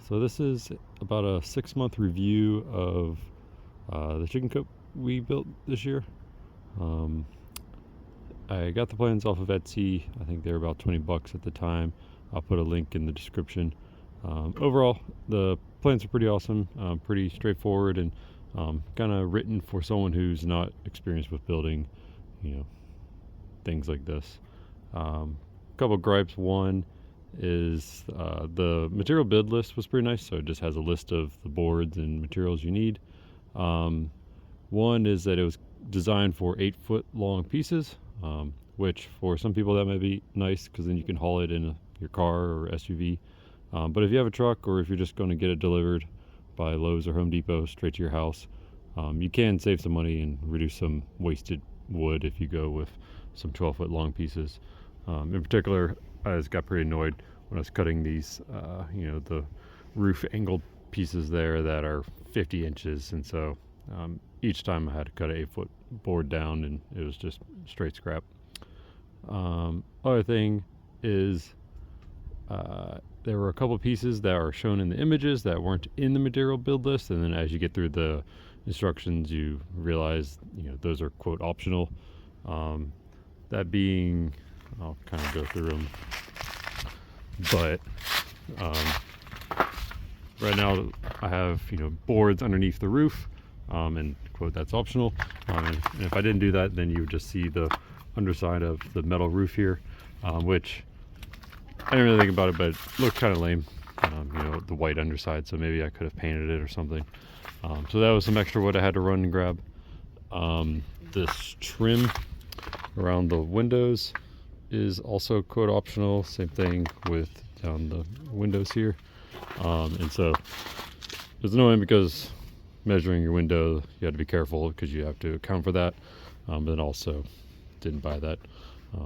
So this is about a 6-month review of the chicken coop we built this year. Um, I got the plans off of Etsy. I think they were about 20 bucks at the time. I'll put a link in the description. Overall, the plans are pretty awesome, pretty straightforward, and kind of written for someone who's not experienced with building, things like this. A couple gripes. One is the material bid list was pretty nice, so it just has a list of the boards and materials you need. One is that it was designed for 8-foot long pieces, which for some people that might be nice because then you can haul it in your car or SUV. But if you have a truck, or if you're just going to get it delivered by Lowe's or Home Depot straight to your house, you can save some money and reduce some wasted wood if you go with some 12-foot long pieces. In particular, I just got pretty annoyed when I was cutting these, the roof angled pieces there that are 50 inches. And so each time I had to cut an 8-foot board down, and it was just straight scrap. Other thing is there were a couple pieces that are shown in the images that weren't in the material build list. And then as you get through the instructions, you realize, those are quote optional. That being, I'll kind of go through them. But right now I have boards underneath the roof, and quote that's optional. And if I didn't do that, then you would just see the underside of the metal roof here, which I didn't really think about it, but it looked kind of lame. The white underside, so maybe I could have painted it or something. So that was some extra wood I had to run and grab. This trim around the windows is also quote optional. Same thing with down the windows here. And so it's annoying because measuring your window, you have to be careful because you have to account for that. But then also didn't buy that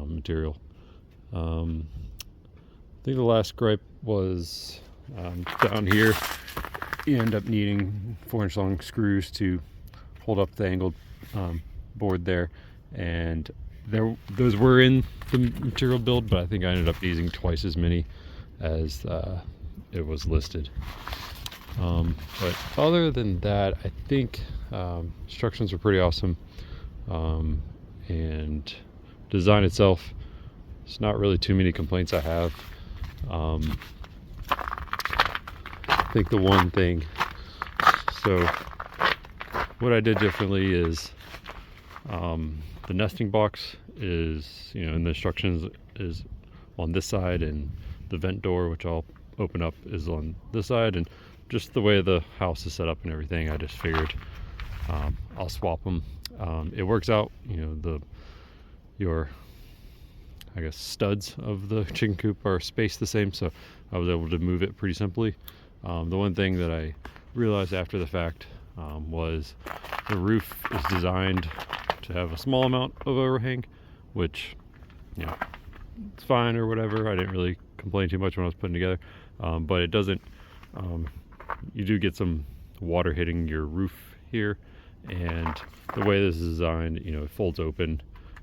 material. I think the last gripe was down here. You end up needing 4-inch long screws to hold up the angled board there, and those were in the material build, but I think I ended up using twice as many as it was listed. But other than that, I think instructions are pretty awesome, and design itself, it's not really too many complaints I have. I think the one thing, so what I did differently is the nesting box is, in the instructions, is on this side, and the vent door, which I'll open up, is on this side. And just the way the house is set up and everything, I just figured I'll swap them. It works out, your studs of the chicken coop are spaced the same, so I was able to move it pretty simply. The one thing that I realized after the fact was the roof is designed to have a small amount of overhang, which it's fine or whatever. I didn't really complain too much when I was putting it together, but it doesn't, you do get some water hitting your roof here, and the way this is designed, it folds open,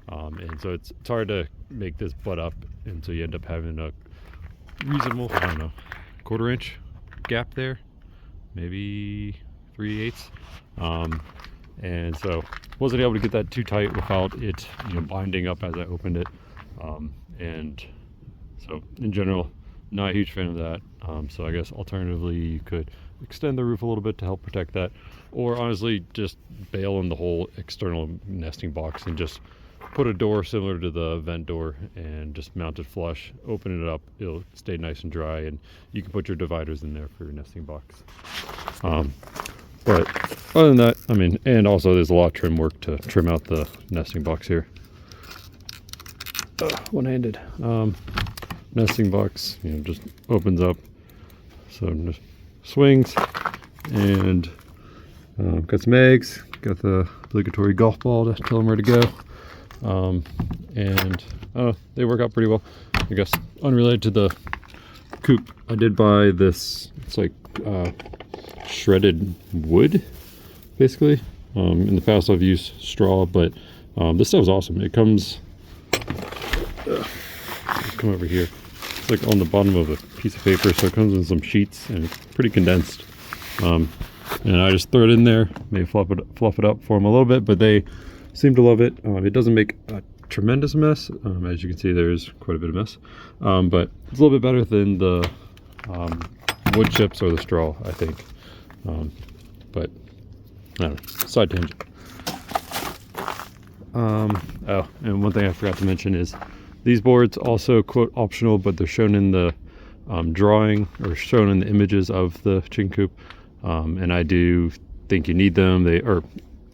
and so it's hard to make this butt up, and so you end up having a reasonable, 1/4-inch gap there, maybe 3/8. And so wasn't able to get that too tight without it binding up as I opened it, and so in general not a huge fan of that. So I guess alternatively you could extend the roof a little bit to help protect that, or honestly just bail in the whole external nesting box and just put a door similar to the vent door and just mount it flush, open it up, it'll stay nice and dry, and you can put your dividers in there for your nesting box. But other than that, and also there's a lot of trim work to trim out the nesting box here. One-handed. Nesting box, just opens up, so just swings, and got some eggs, got the obligatory golf ball to tell them where to go. And they work out pretty well. I guess unrelated to the coop, I did buy this, it's like shredded wood basically. In the past I've used straw, but this stuff's awesome. It comes come over here. It's like on the bottom of a piece of paper, so it comes in some sheets and it's pretty condensed. And I just throw it in there, maybe fluff it up for them a little bit, but they seem to love it. It doesn't make a tremendous mess. As you can see, there's quite a bit of mess, but it's a little bit better than the wood chips or the straw, I think. But I don't know, side tangent. Oh, and one thing I forgot to mention is these boards also quote optional, but they're shown in the drawing, or shown in the images of the chicken coop. And I do think you need them.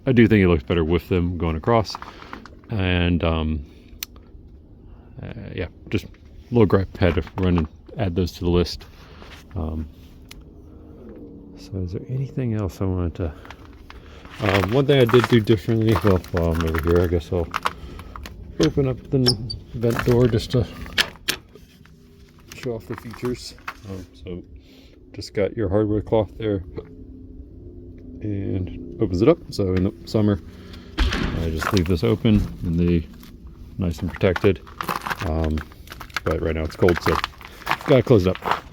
I do think it looks better with them going across. And yeah, just a little gripe. Had to run and add those to the list. So is there anything else I wanted to... one thing I did do differently, well, while I'm over here, I guess I'll open up the vent door just to show off the features. So just got your hardwood cloth there and opens it up. So in the summer, I just leave this open and they nice and protected. But right now it's cold, so gotta close it up.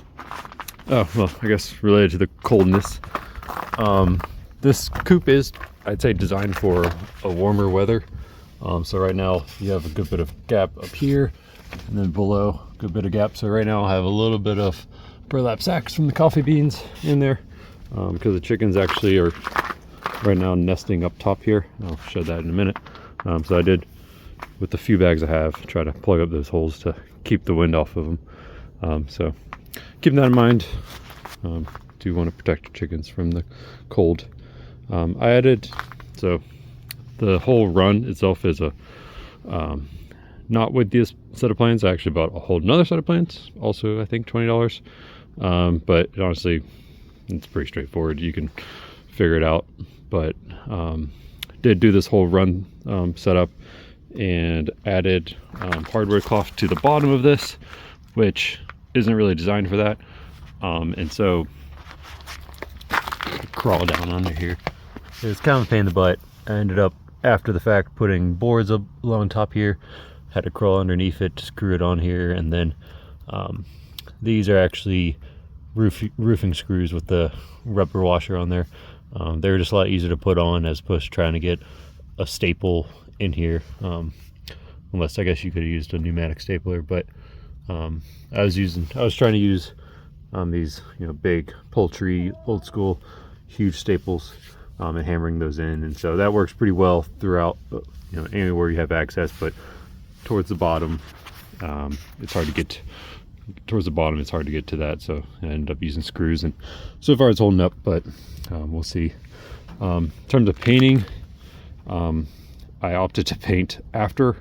Oh, well, I guess related to the coldness, this coop is, I'd say, designed for a warmer weather. So right now you have a good bit of gap up here, and then below a good bit of gap. So right now I have a little bit of burlap sacks from the coffee beans in there, because the chickens actually are right now nesting up top here. I'll show that in a minute. So I did, with the few bags I have, try to plug up those holes to keep the wind off of them. So keeping that in mind, do want to protect your chickens from the cold. I added, so the whole run itself is a not with this set of plants. I actually bought a whole another set of plants, also I think $20. But honestly, it's pretty straightforward. You can figure it out. But did do this whole run setup and added hardwood cloth to the bottom of this, which isn't really designed for that. And so crawl down under here. It was kind of a pain in the butt. I ended up, after the fact, putting boards up along top here. Had to crawl underneath it to screw it on here, and then these are actually roofing screws with the rubber washer on there. They're just a lot easier to put on as opposed to trying to get a staple in here, unless I guess you could have used a pneumatic stapler. But I was trying to use these, big poultry, old school, huge staples, and hammering those in, and so that works pretty well throughout, anywhere you have access. But towards the bottom, it's hard to get towards the bottom. It's hard to get to that, so I ended up using screws, and so far it's holding up. But we'll see. In terms of painting, I opted to paint after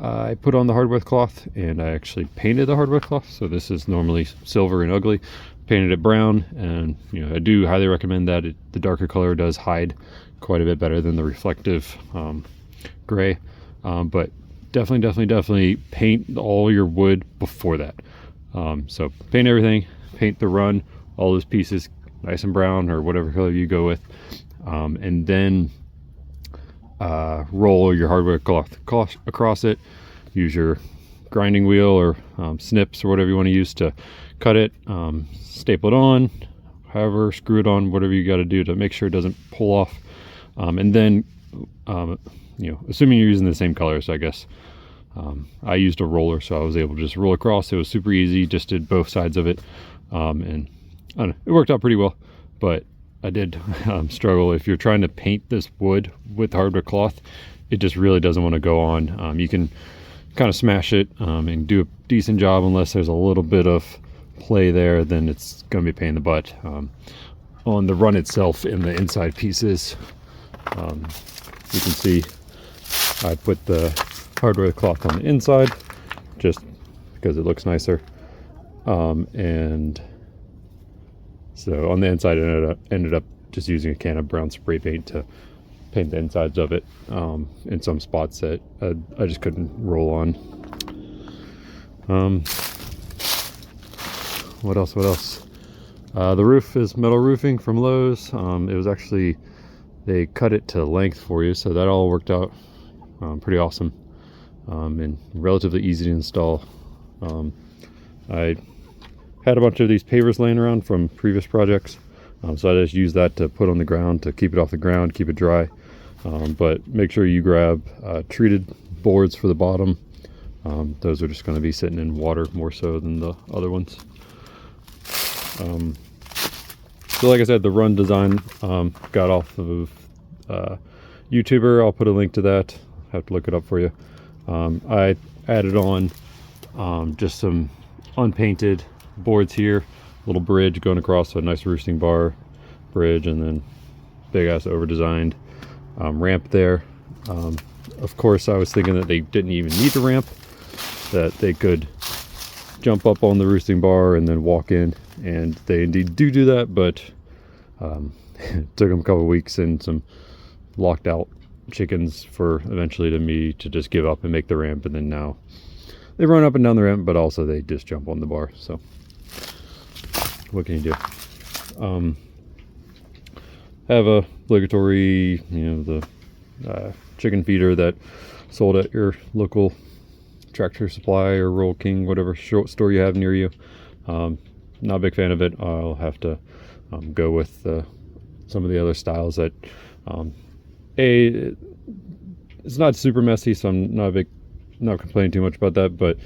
I put on the hardwood cloth, and I actually painted the hardwood cloth. So this is normally silver and ugly, painted it brown, and I do highly recommend that. The darker color does hide quite a bit better than the reflective gray. But definitely paint all your wood before that. So paint everything, paint the run, all those pieces nice and brown or whatever color you go with, and then roll your hardwood cloth across it. Use your grinding wheel or snips or whatever you want to use to cut it, staple it on, however, screw it on, whatever you got to do to make sure it doesn't pull off. And then assuming you're using the same color, so I guess I used a roller, so I was able to just roll across. It was super easy, just did both sides of it, and I don't know, it worked out pretty well. But I did struggle. If you're trying to paint this wood with hardwood cloth, it just really doesn't want to go on. You can kind of smash it and do a decent job. Unless there's a little bit of play there, then it's going to be a pain in the butt. On the run itself, in the inside pieces, you can see I put the hardwood cloth on the inside just because it looks nicer, and so on the inside I ended up just using a can of brown spray paint to paint the insides of it, in some spots that I just couldn't roll on. What else? The roof is metal roofing from Lowe's. It was actually, they cut it to length for you, so that all worked out pretty awesome, and relatively easy to install. I had a bunch of these pavers laying around from previous projects, so I just use that to put on the ground to keep it off the ground, keep it dry. But make sure you grab treated boards for the bottom. Those are just going to be sitting in water more so than the other ones. So like I said, the run design got off of YouTuber. I'll put a link to that. I have to look it up for you. I added on just some unpainted boards here, little bridge going across, so a nice roosting bar bridge, and then big ass over designed ramp there. Of course, I was thinking that they didn't even need the ramp, that they could jump up on the roosting bar and then walk in, and they indeed do that, but it took them a couple of weeks and some locked out chickens for eventually to me to just give up and make the ramp, and then now they run up and down the ramp, but also they just jump on the bar. So what can you do? Have a obligatory, the chicken feeder that sold at your local Tractor Supply or Rural King, whatever store you have near you. Not a big fan of it. I'll have to go with some of the other styles that it's not super messy, so I'm not complaining too much about that, but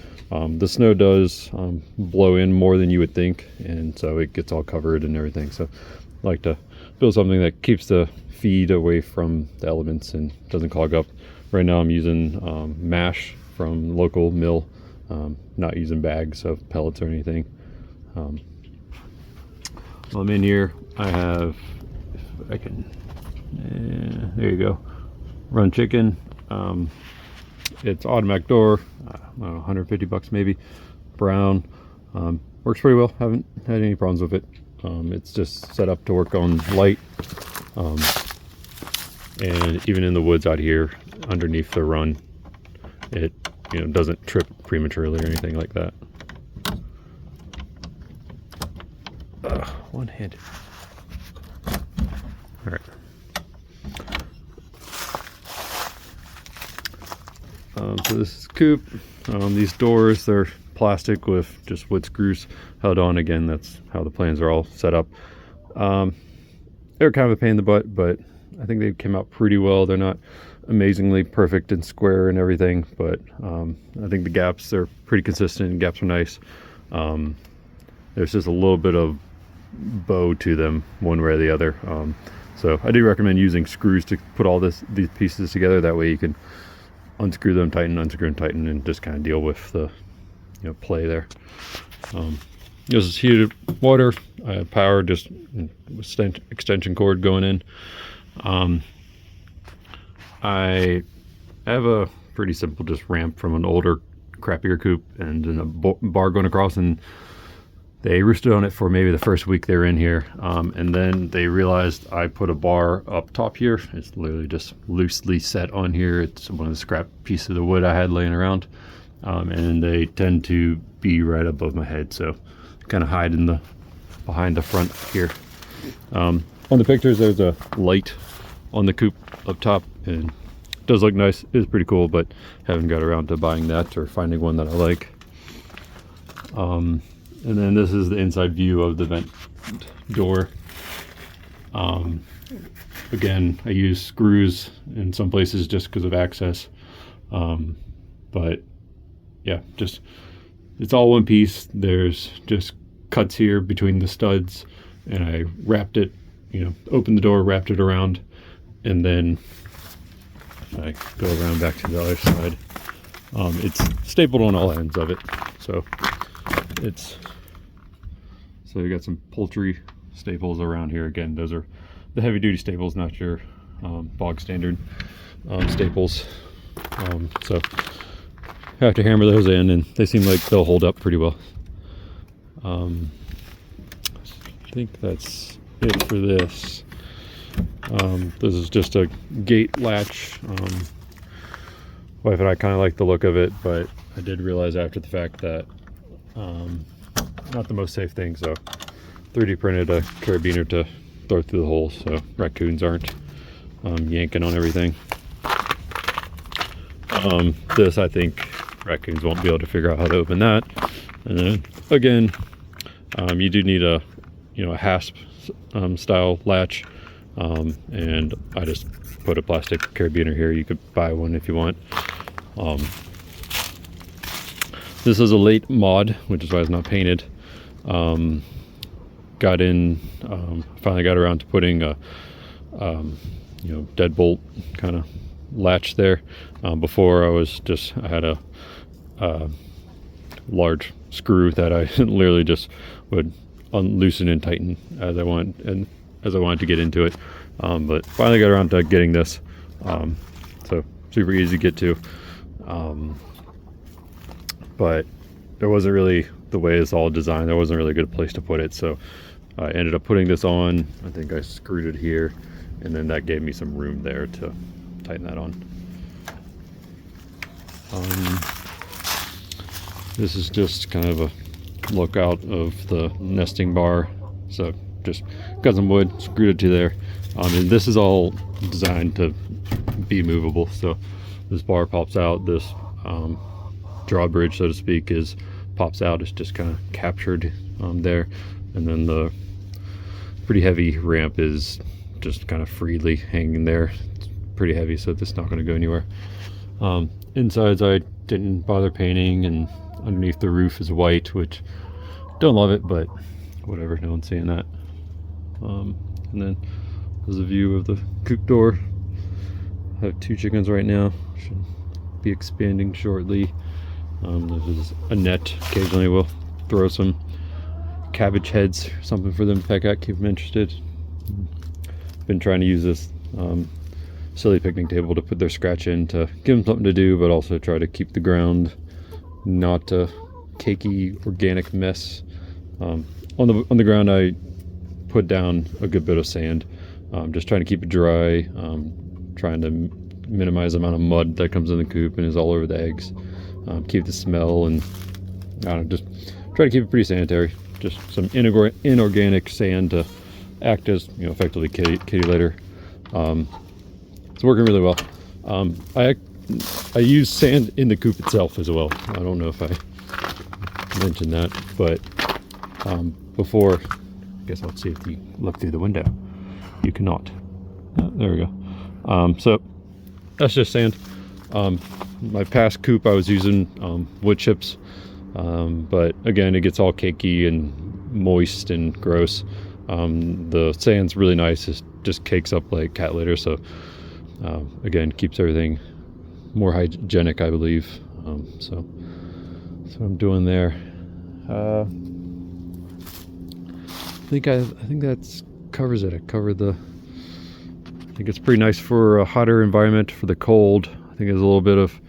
the snow does blow in more than you would think, and so it gets all covered and everything. So I like to build something that keeps the feed away from the elements and doesn't clog up. Right now I'm using mash from local mill, not using bags of pellets or anything. While I'm in here, I have, if I can, there you go, run chicken. It's automatic door, I don't know, 150 bucks maybe, brown. Works pretty well, haven't had any problems with it. It's just set up to work on light, and even in the woods out here underneath the run, it doesn't trip prematurely or anything like that. One-handed. All right. So this is Coop. These doors, they're plastic with just wood screws held on. Again, that's how the plans are all set up. They're kind of a pain in the butt, but I think they came out pretty well. They're not amazingly perfect and square and everything, but I think the gaps, they're pretty consistent and gaps are nice. There's just a little bit of bow to them one way or the other. So I do recommend using screws to put all these pieces together. That way you can unscrew them, tighten, unscrew and tighten, and just kind of deal with the play there. This is heated water. I have power, just extension cord going in. I have a pretty simple just ramp from an older, crappier coop, and then a bar going across, and they roosted on it for maybe the first week they were in here, and then they realized I put a bar up top here. It's literally just loosely set on here. It's one of the scrap pieces of wood I had laying around, and they tend to be right above my head, so kind of hide behind the front here. On the pictures, there's a light on the coop up top, and it does look nice. It's pretty cool, but haven't got around to buying that or finding one that I like. And then this is the inside view of the vent door. Again, I use screws in some places just because of access. But yeah, just, it's all one piece. There's just cuts here between the studs, and I wrapped it, opened the door, wrapped it around, and then I go around back to the other side. It's stapled on all ends of it, so you got some poultry staples around here. Again, those are the heavy duty staples, not your bog standard staples. So I have to hammer those in, and they seem like they'll hold up pretty well. I think that's it for this. This is just a gate latch. Wife and I kind of like the look of it, but I did realize after the fact that not the most safe thing, so 3D printed a carabiner to throw through the hole so raccoons aren't yanking on everything. This, I think raccoons won't be able to figure out how to open that, And then again, you do need a a hasp style latch, and I just put a plastic carabiner here. You could buy one if you want. This is a late mod, which is why it's not painted. Got in, finally got around to putting a deadbolt kind of latch there. Before I had a large screw that I literally just would loosen and tighten as I wanted to get into it. But finally got around to getting this, so super easy to get to. But there wasn't really, the way it's all designed, there wasn't really a good place to put it, so I ended up putting this on. I think I screwed it here, and then that gave me some room there to tighten that on. This is just kind of a lookout of the nesting bar, so just got some wood, screwed it to there. And this is all designed to be movable, so this bar pops out, this drawbridge, so to speak, pops out. It's just kind of captured there, and then the pretty heavy ramp is just kind of freely hanging there. It's pretty heavy, so it's not going to go anywhere. Insides I didn't bother painting, and underneath the roof is white, which don't love it, but whatever, no one's saying that. And then there's a view of the coop door. I have 2 chickens right now, should be expanding shortly. There's a net. Occasionally we'll throw some cabbage heads or something for them to peck at, keep them interested. Been trying to use this silly picnic table to put their scratch in, to give them something to do, but also try to keep the ground not a cakey organic mess. On the ground I put down a good bit of sand, just trying to keep it dry, trying to minimize the amount of mud that comes in the coop and is all over the eggs. Keep the smell, and I don't know, just try to keep it pretty sanitary. Just some inorganic sand to act as, effectively kitty litter. It's working really well. I use sand in the coop itself as well. I don't know if I mentioned that, but before, I guess I'll see if you look through the window. You cannot. Oh, there we go. So that's just sand. My past coop I was using wood chips, but again, it gets all cakey and moist and gross. The sand's really nice. It just cakes up like cat litter, so again, keeps everything more hygienic, I believe. So I'm doing there. I think that covers it. I think it's pretty nice for a hotter environment. For the cold, I think there's a little bit of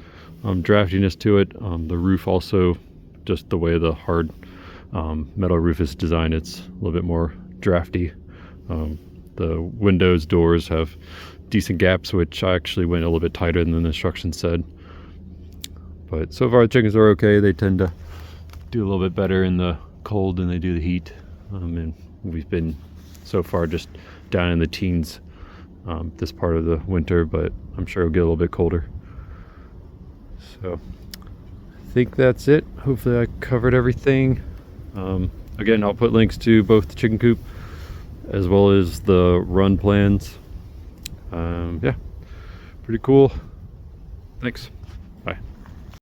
draftiness to it. The roof also, just the way the hard metal roof is designed, it's a little bit more drafty. The windows, doors have decent gaps, which I actually went a little bit tighter than the instructions said. But so far the chickens are okay. They tend to do a little bit better in the cold than they do the heat. And we've been so far just down in the teens this part of the winter, but I'm sure it'll get a little bit colder. So I think that's it. Hopefully I covered everything. Again, I'll put links to both the chicken coop as well as the run plans. Yeah, pretty cool. Thanks.